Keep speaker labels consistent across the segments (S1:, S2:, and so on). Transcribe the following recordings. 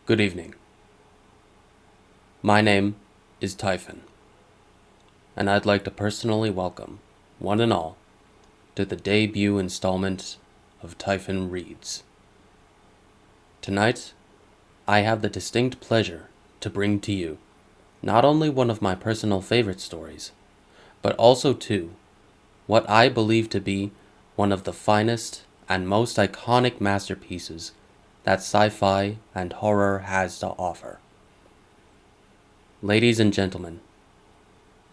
S1: Good evening. My name is Typhon, and I'd like to personally welcome one and all to the debut installment of Typhon Reads. Tonight, I have the distinct pleasure to bring to you not only one of my personal favorite stories, but also what I believe to be one of the finest and most iconic masterpieces that sci-fi and horror has to offer. Ladies and gentlemen,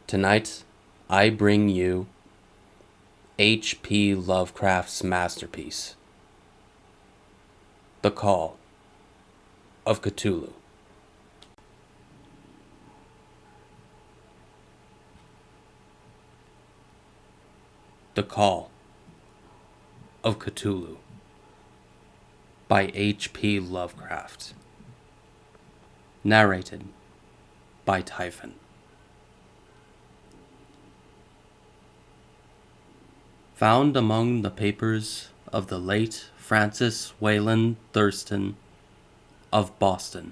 S1: tonight I bring you H.P. Lovecraft's masterpiece, The Call of Cthulhu. The Call of Cthulhu by H.P. Lovecraft. Narrated by Typhon. Found among the papers of the late Francis W Thurston of Boston.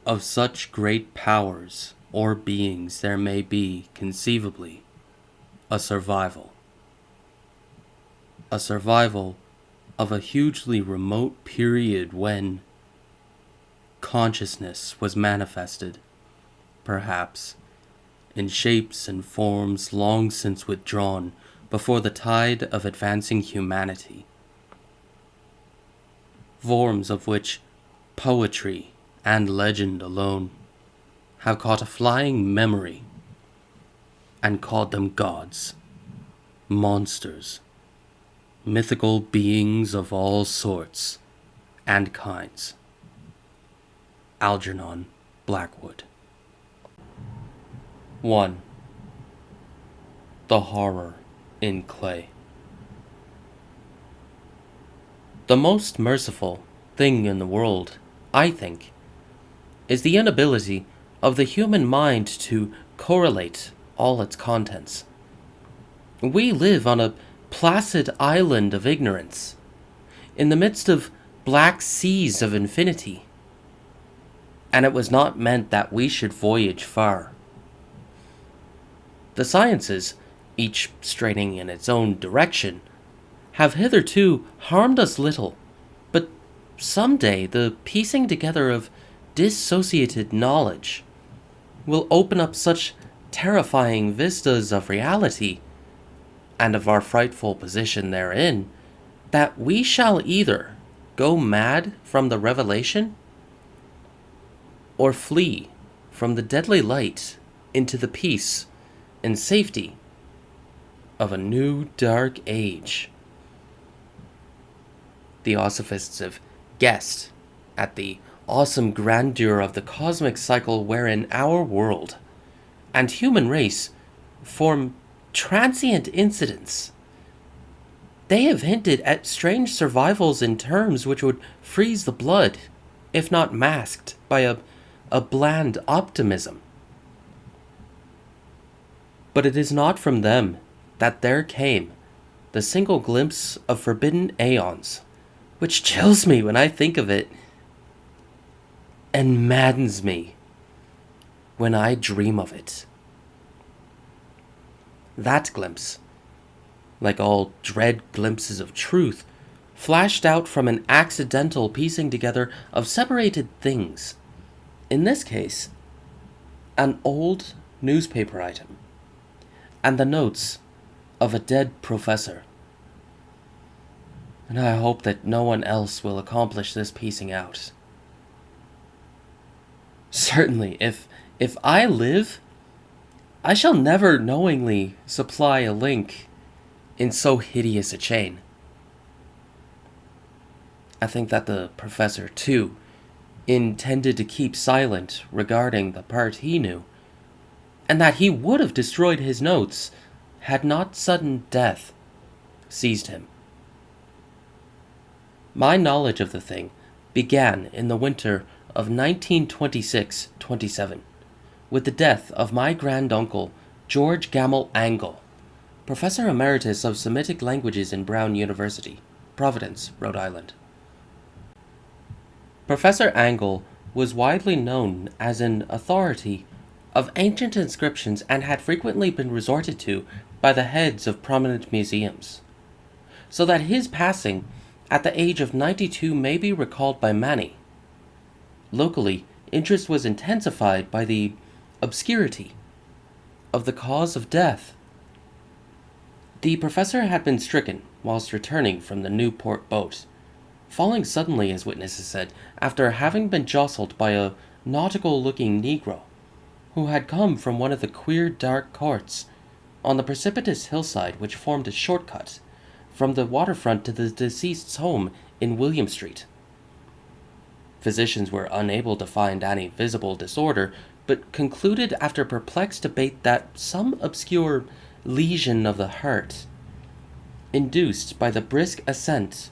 S1: Of such great powers or beings there may be, conceivably, a survival of a hugely remote period when consciousness was manifested, perhaps, in shapes and forms long since withdrawn before the tide of advancing humanity, forms of which poetry and legend alone have caught a flying memory and called them gods, monsters, mythical beings of all sorts and kinds. Algernon Blackwood. 1. The Horror in Clay. The most merciful thing in the world, I think, is the inability of the human mind to correlate all its contents. We live on a placid island of ignorance, in the midst of black seas of infinity, and it was not meant that we should voyage far. The sciences, each straining in its own direction, have hitherto harmed us little, but someday the piecing together of dissociated knowledge will open up such terrifying vistas of reality and of our frightful position therein, that we shall either go mad from the revelation or flee from the deadly light into the peace and safety of a new dark age. Theosophists have guessed at the awesome grandeur of the cosmic cycle wherein our world and human race form transient incidents. They have hinted at strange survivals in terms which would freeze the blood, if not masked by a bland optimism. But it is not from them that there came the single glimpse of forbidden aeons, which chills me when I think of it, and maddens me when I dream of it. That glimpse, like all dread glimpses of truth, flashed out from an accidental piecing together of separated things. In this case, an old newspaper item, and the notes of a dead professor. And I hope that no one else will accomplish this piecing out. Certainly, if I live, I shall never knowingly supply a link in so hideous a chain. I think that the professor, too, intended to keep silent regarding the part he knew, and that he would have destroyed his notes had not sudden death seized him. My knowledge of the thing began in the winter of 1926-27, with the death of my granduncle, George Gamble Angle, Professor Emeritus of Semitic Languages in Brown University, Providence, Rhode Island. Professor Angle was widely known as an authority of ancient inscriptions and had frequently been resorted to by the heads of prominent museums, so that his passing at the age of 92 may be recalled by many. Locally, interest was intensified by the obscurity of the cause of death. The professor had been stricken whilst returning from the Newport boat, falling suddenly, as witnesses said, after having been jostled by a nautical-looking Negro, who had come from one of the queer dark courts on the precipitous hillside which formed a shortcut from the waterfront to the deceased's home in William Street. Physicians were unable to find any visible disorder, but concluded after perplexed debate that some obscure lesion of the heart, induced by the brisk ascent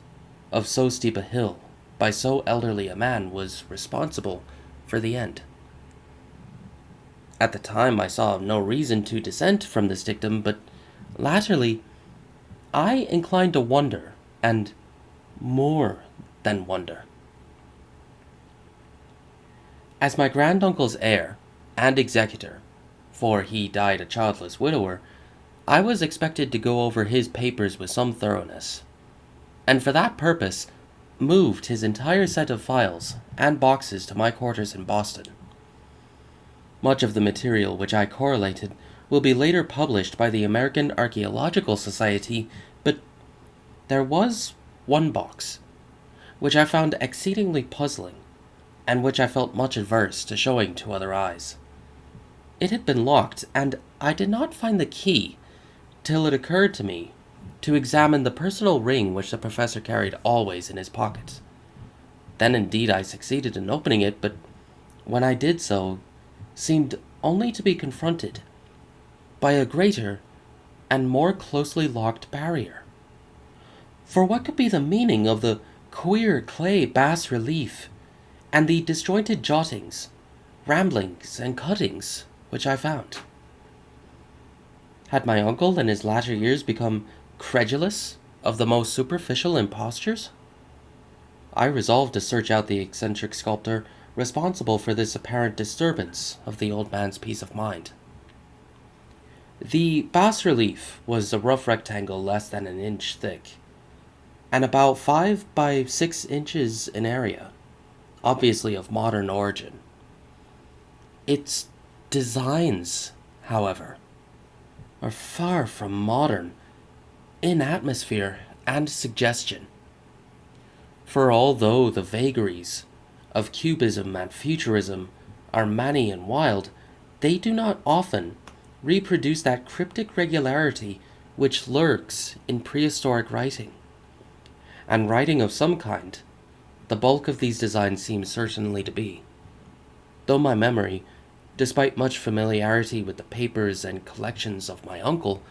S1: of so steep a hill by so elderly a man, was responsible for the end. At the time I saw no reason to dissent from this dictum, but latterly I inclined to wonder, and more than wonder. As my granduncle's heir and executor, for he died a childless widower, I was expected to go over his papers with some thoroughness, and for that purpose moved his entire set of files and boxes to my quarters in Boston. Much of the material which I correlated will be later published by the American Archaeological Society, but there was one box which I found exceedingly puzzling, and which I felt much averse to showing to other eyes. It had been locked, and I did not find the key till it occurred to me to examine the personal ring which the professor carried always in his pocket. Then indeed I succeeded in opening it, but when I did so, seemed only to be confronted by a greater and more closely locked barrier. For what could be the meaning of the queer clay bas-relief and the disjointed jottings, ramblings, and cuttings which I found? Had my uncle in his latter years become credulous of the most superficial impostures? I resolved to search out the eccentric sculptor responsible for this apparent disturbance of the old man's peace of mind. The bas-relief was a rough rectangle less than an inch thick, and about 5 by 6 inches in area, obviously of modern origin. Its designs, however, are far from modern in atmosphere and suggestion. For although the vagaries of cubism and futurism are many and wild, they do not often reproduce that cryptic regularity which lurks in prehistoric writing. And writing of some kind, the bulk of these designs seems certainly to be, though my memory, despite much familiarity with the papers and collections of my uncle,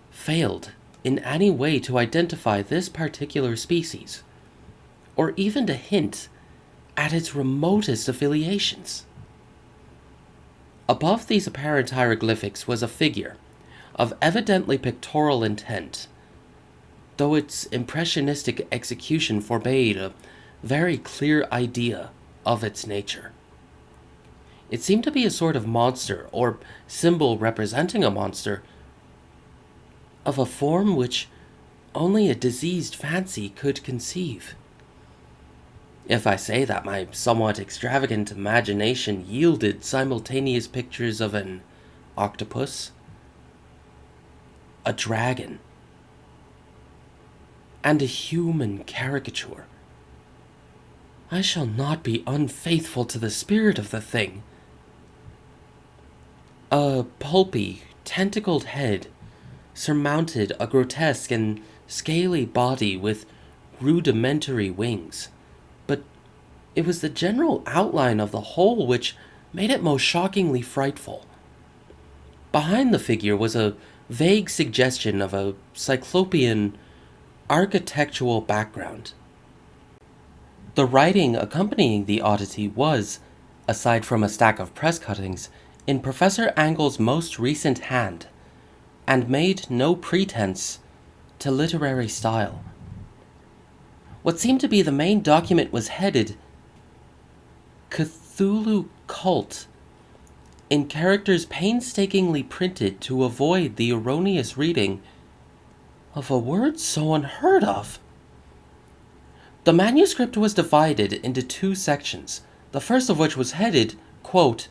S1: failed in any way to identify this particular species, or even to hint at its remotest affiliations. Above these apparent hieroglyphics was a figure of evidently pictorial intent, though its impressionistic execution forbade a very clear idea of its nature. It seemed to be a sort of monster, or symbol representing a monster, of a form which only a diseased fancy could conceive. If I say that my somewhat extravagant imagination yielded simultaneous pictures of an octopus, a dragon, and a human caricature, I shall not be unfaithful to the spirit of the thing. A pulpy, tentacled head surmounted a grotesque and scaly body with rudimentary wings, but it was the general outline of the whole which made it most shockingly frightful. Behind the figure was a vague suggestion of a cyclopean architectural background. The writing accompanying the oddity was, aside from a stack of press cuttings, in Professor Angle's most recent hand, and made no pretense to literary style. What seemed to be the main document was headed, Cthulhu cult in characters painstakingly printed to avoid the erroneous reading of a word so unheard of. The manuscript was divided into two sections, the first of which was headed, quote,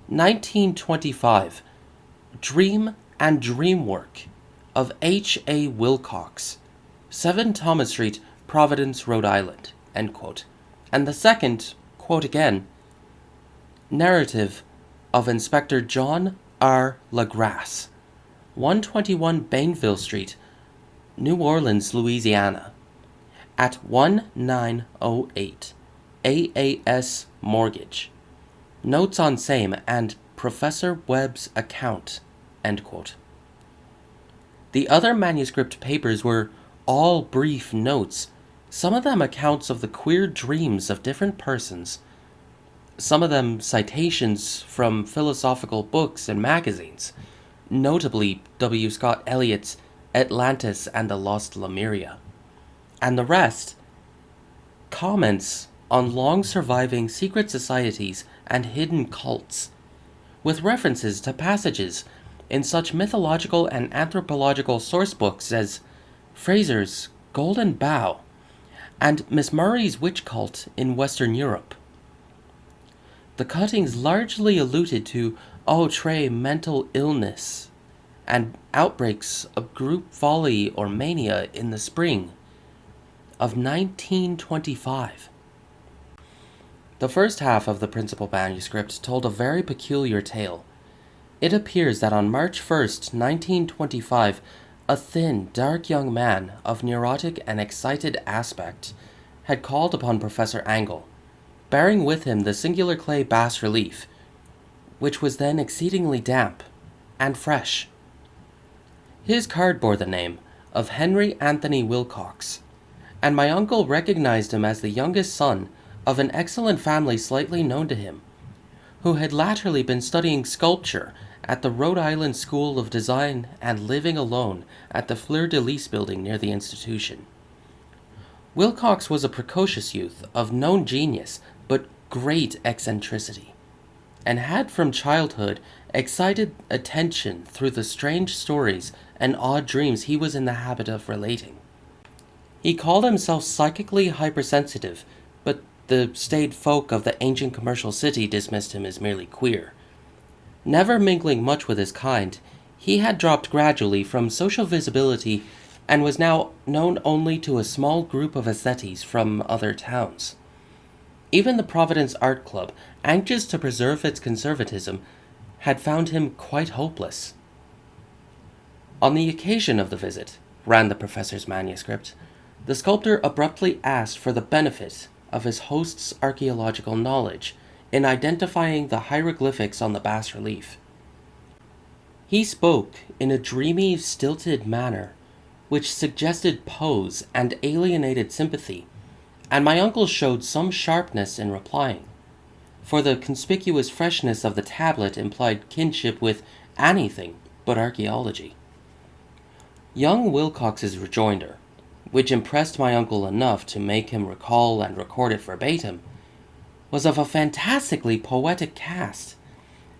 S1: 1925, Dream and Dream Work of H. A. Wilcox, 7 Thomas Street, Providence, Rhode Island, end quote. And the second, quote again, Narrative of Inspector John R. LaGrasse, 121 Bainville Street, New Orleans, Louisiana, at 1908 AAS Mortgage. Notes on same and Professor Webb's account, end quote. The other manuscript papers were all brief notes, some of them accounts of the queer dreams of different persons, some of them citations from philosophical books and magazines, notably W. Scott Eliot's Atlantis and the Lost Lemuria, and the rest, comments on long-surviving secret societies and hidden cults, with references to passages in such mythological and anthropological sourcebooks as Fraser's Golden Bough and Miss Murray's Witch Cult in Western Europe. The cuttings largely alluded to outre mental illness and outbreaks of group folly or mania in the spring of 1925. The first half of the principal manuscript told a very peculiar tale. It appears that on March 1st, 1925, a thin, dark young man of neurotic and excited aspect had called upon Professor Angle, bearing with him the singular clay bas-relief, which was then exceedingly damp and fresh. His card bore the name of Henry Anthony Wilcox, and my uncle recognized him as the youngest son of an excellent family slightly known to him, who had latterly been studying sculpture at the Rhode Island School of Design and living alone at the Fleur-de-Lis building near the institution. Wilcox was a precocious youth of known genius but great eccentricity, and had from childhood excited attention through the strange stories and odd dreams he was in the habit of relating. He called himself psychically hypersensitive, but the staid folk of the ancient commercial city dismissed him as merely queer. Never mingling much with his kind, he had dropped gradually from social visibility and was now known only to a small group of ascetes from other towns. Even the Providence Art Club, anxious to preserve its conservatism, had found him quite hopeless. On the occasion of the visit, ran the professor's manuscript, the sculptor abruptly asked for the benefit of his host's archaeological knowledge in identifying the hieroglyphics on the bas-relief. He spoke in a dreamy, stilted manner, which suggested pose and alienated sympathy, and my uncle showed some sharpness in replying, for the conspicuous freshness of the tablet implied kinship with anything but archaeology. Young Wilcox's rejoinder, which impressed my uncle enough to make him recall and record it verbatim, was of a fantastically poetic cast,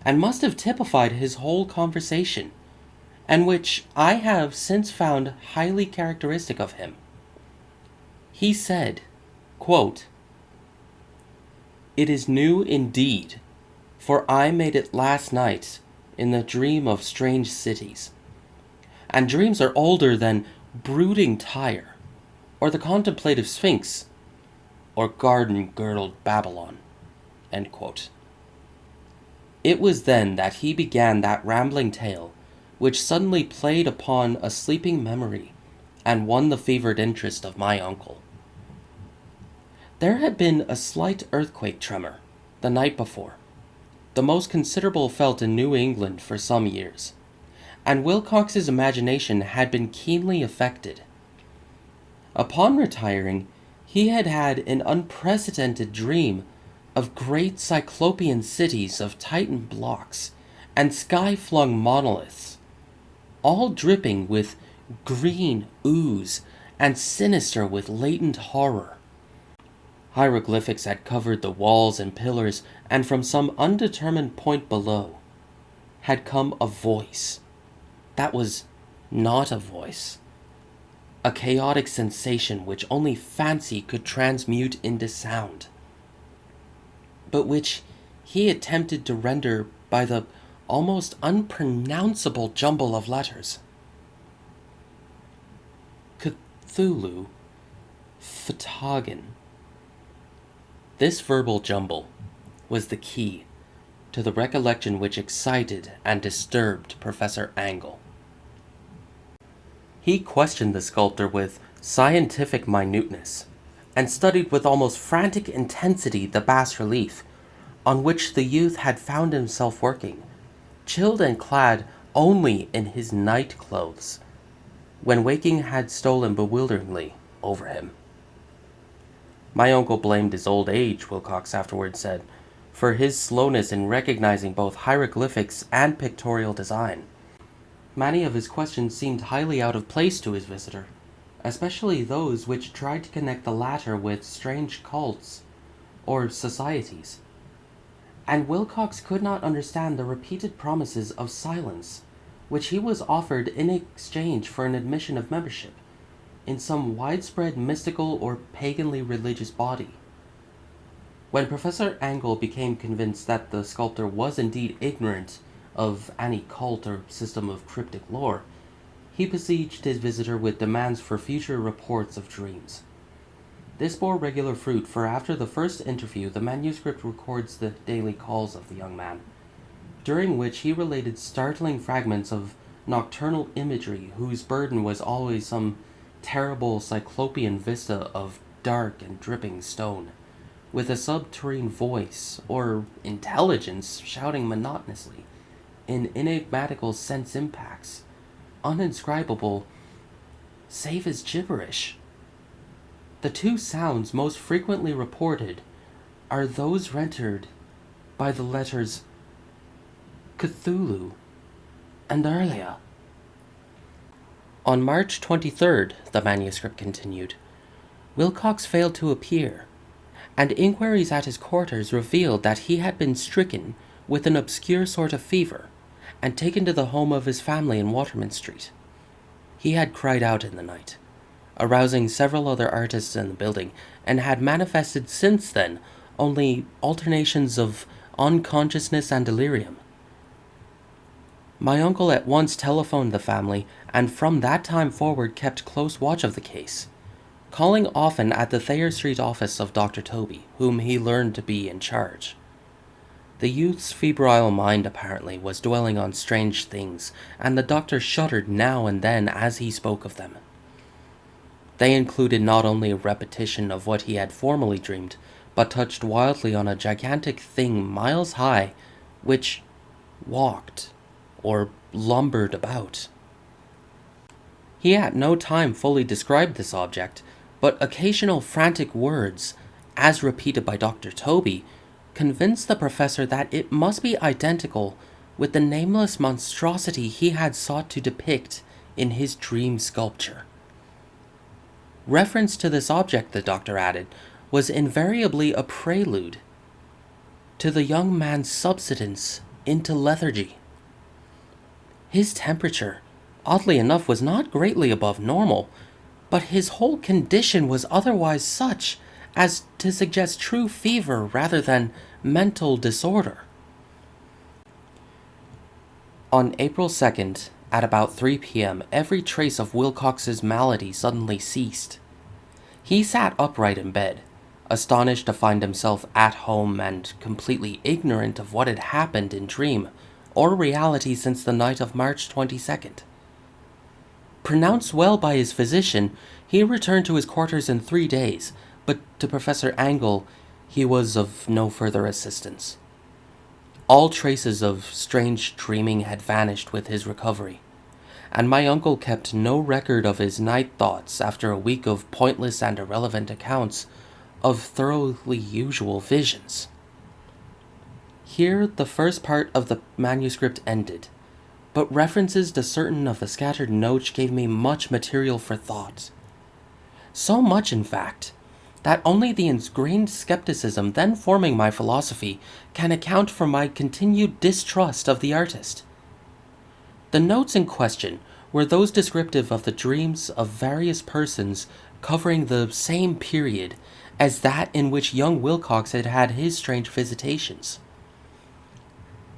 S1: and must have typified his whole conversation, and which I have since found highly characteristic of him. He said, quote, "It is new indeed, for I made it last night in the dream of strange cities, and dreams are older than brooding Tyre, or the contemplative Sphinx, or garden-girdled Babylon." End quote. It was then that he began that rambling tale, which suddenly played upon a sleeping memory, and won the fevered interest of my uncle. There had been a slight earthquake tremor the night before, the most considerable felt in New England for some years, and Wilcox's imagination had been keenly affected. Upon retiring, he had had an unprecedented dream of great cyclopean cities of Titan blocks and sky-flung monoliths, all dripping with green ooze and sinister with latent horror. Hieroglyphics had covered the walls and pillars, and from some undetermined point below had come a voice that was not a voice, a chaotic sensation which only fancy could transmute into sound, but which he attempted to render by the almost unpronounceable jumble of letters. Cthulhu, Phtagon. This verbal jumble was the key to the recollection which excited and disturbed Professor Angle. He questioned the sculptor with scientific minuteness, and studied with almost frantic intensity the bas-relief on which the youth had found himself working, chilled and clad only in his night clothes, when waking had stolen bewilderingly over him. My uncle blamed his old age, Wilcox afterwards said, for his slowness in recognizing both hieroglyphics and pictorial design. Many of his questions seemed highly out of place to his visitor, especially those which tried to connect the latter with strange cults or societies. And Wilcox could not understand the repeated promises of silence which he was offered in exchange for an admission of membership in some widespread mystical or paganly religious body. When Professor Angle became convinced that the sculptor was indeed ignorant of any cult or system of cryptic lore, he besieged his visitor with demands for future reports of dreams. This bore regular fruit, for after the first interview the manuscript records the daily calls of the young man, during which he related startling fragments of nocturnal imagery whose burden was always some terrible cyclopean vista of dark and dripping stone, with a subterranean voice or intelligence shouting monotonously in enigmatical sense impacts, uninscribable save as gibberish. The two sounds most frequently reported are those rendered by the letters Cthulhu and Earlia. On March 23rd, the manuscript continued, Wilcox failed to appear, and inquiries at his quarters revealed that he had been stricken with an obscure sort of fever and taken to the home of his family in Waterman Street. He had cried out in the night, arousing several other artists in the building, and had manifested since then only alternations of unconsciousness and delirium. My uncle at once telephoned the family, and from that time forward kept close watch of the case, calling often at the Thayer Street office of Dr. Toby, whom he learned to be in charge. The youth's febrile mind apparently was dwelling on strange things, and the doctor shuddered now and then as he spoke of them. They included not only a repetition of what he had formerly dreamed, but touched wildly on a gigantic thing miles high, which walked or lumbered about. He at no time fully described this object, but occasional frantic words, as repeated by Dr. Toby, convinced the professor that it must be identical with the nameless monstrosity he had sought to depict in his dream sculpture. Reference to this object, the doctor added, was invariably a prelude to the young man's subsidence into lethargy. His temperature, oddly enough, was not greatly above normal, but his whole condition was otherwise such as to suggest true fever rather than mental disorder. On April 2nd, at about 3 p.m., every trace of Wilcox's malady suddenly ceased. He sat upright in bed, astonished to find himself at home and completely ignorant of what had happened in dream or reality since the night of March 22nd. Pronounced well by his physician, he returned to his quarters in 3 days, but to Professor Angle he was of no further assistance. All traces of strange dreaming had vanished with his recovery, and my uncle kept no record of his night thoughts after a week of pointless and irrelevant accounts of thoroughly usual visions. Here the first part of the manuscript ended, but references to certain of the scattered notes gave me much material for thought. So much, in fact, that only the ingrained skepticism then forming my philosophy can account for my continued distrust of the artist. The notes in question were those descriptive of the dreams of various persons covering the same period as that in which young Wilcox had had his strange visitations.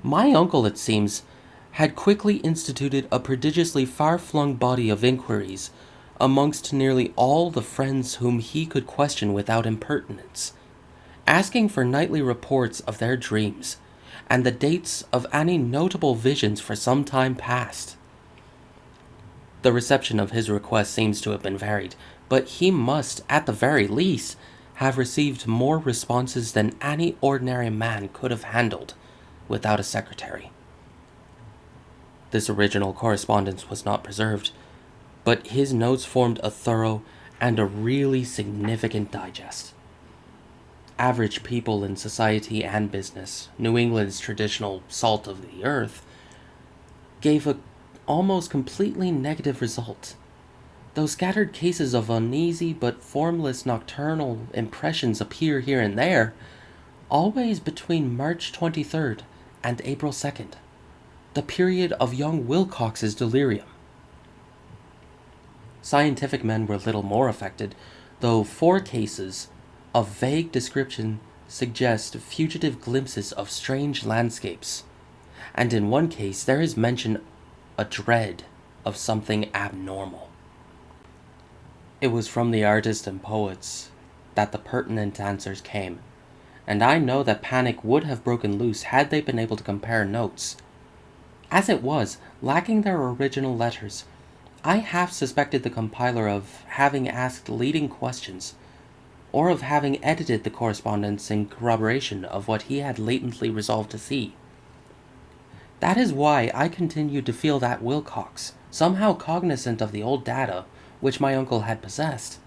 S1: My uncle, it seems, had quickly instituted a prodigiously far-flung body of inquiries amongst nearly all the friends whom he could question without impertinence, asking for nightly reports of their dreams, and the dates of any notable visions for some time past. The reception of his request seems to have been varied, but he must, at the very least, have received more responses than any ordinary man could have handled without a secretary. This original correspondence was not preserved, but his notes formed a thorough and a really significant digest. Average people in society and business, New England's traditional salt of the earth, gave a almost completely negative result, though scattered cases of uneasy but formless nocturnal impressions appear here and there, always between March 23rd and April 2nd, the period of young Wilcox's delirium. Scientific men were little more affected, though 4 cases of vague description suggest fugitive glimpses of strange landscapes, and in one case there is mention a dread of something abnormal. It was from the artists and poets that the pertinent answers came, and I know that panic would have broken loose had they been able to compare notes. As it was, lacking their original letters, I half suspected the compiler of having asked leading questions, or of having edited the correspondence in corroboration of what he had latently resolved to see. That is why I continued to feel that Wilcox, somehow cognizant of the old data which my uncle had possessed,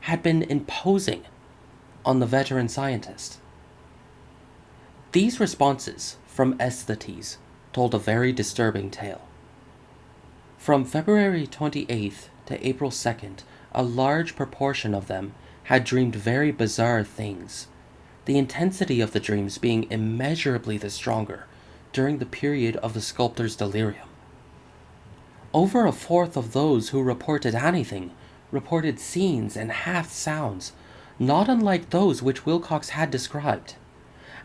S1: had been imposing on the veteran scientist. These responses from aesthetes told a very disturbing tale. From February 28th to April 2nd, a large proportion of them had dreamed very bizarre things, the intensity of the dreams being immeasurably the stronger during the period of the sculptor's delirium. Over a fourth of those who reported anything reported scenes and half-sounds not unlike those which Wilcox had described,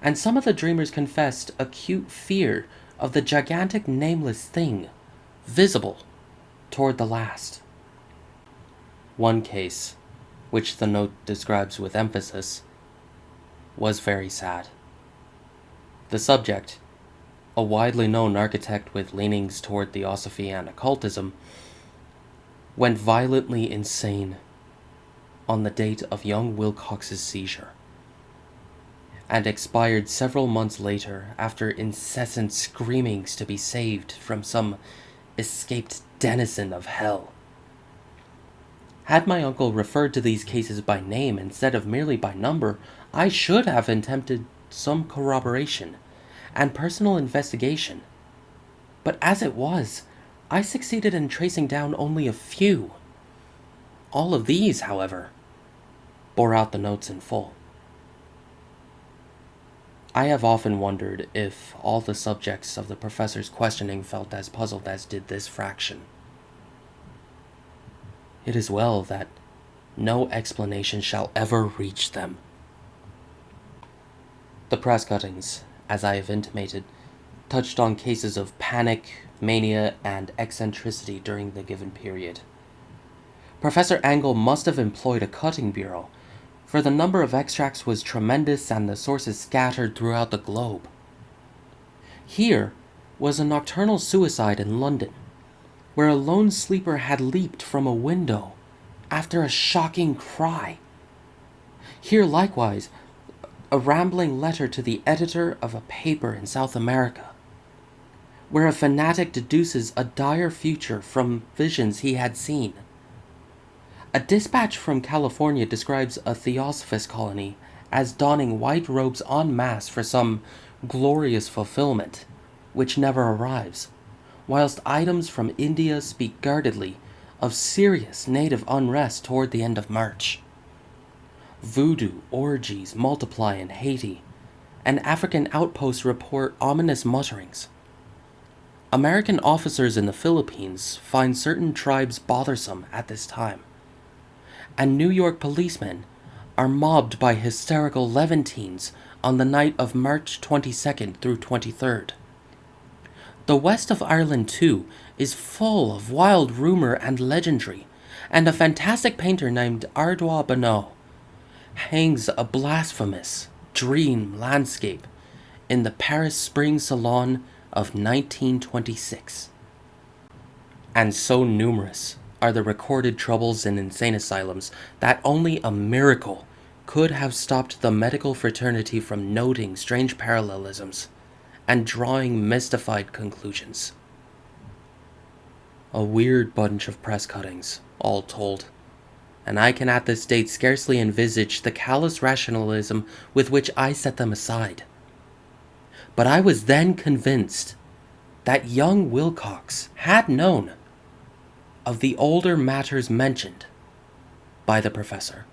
S1: and some of the dreamers confessed acute fear of the gigantic nameless thing, visible toward the last. One case, which the note describes with emphasis, was very sad. The subject, a widely known architect with leanings toward theosophy and occultism, went violently insane on the date of young Wilcox's seizure, and expired several months later after incessant screamings to be saved from some escaped denizen of hell. Had my uncle referred to these cases by name instead of merely by number, I should have attempted some corroboration and personal investigation. But as it was, I succeeded in tracing down only a few. All of these, however, bore out the notes in full. I have often wondered if all the subjects of the professor's questioning felt as puzzled as did this fraction. It is well that no explanation shall ever reach them. The press cuttings, as I have intimated, touched on cases of panic, mania, and eccentricity during the given period. Professor Angle must have employed a cutting bureau, for the number of extracts was tremendous and the sources scattered throughout the globe. Here was a nocturnal suicide in London, where a lone sleeper had leaped from a window after a shocking cry. Here, likewise, a rambling letter to the editor of a paper in South America, where a fanatic deduces a dire future from visions he had seen. A dispatch from California describes a theosophist colony as donning white robes en masse for some glorious fulfillment, which never arrives, whilst items from India speak guardedly of serious native unrest toward the end of March. Voodoo orgies multiply in Haiti, and African outposts report ominous mutterings. American officers in the Philippines find certain tribes bothersome at this time, and New York policemen are mobbed by hysterical Levantines on the night of March 22nd through 23rd. The west of Ireland, too, is full of wild rumor and legendry, and a fantastic painter named Ardois Bonneau hangs a blasphemous dream landscape in the Paris Spring Salon of 1926. And so numerous are the recorded troubles in insane asylums that only a miracle could have stopped the medical fraternity from noting strange parallelisms and drawing mystified conclusions. A weird bunch of press cuttings, all told, and I can at this date scarcely envisage the callous rationalism with which I set them aside. But I was then convinced that young Wilcox had known of the older matters mentioned by the professor.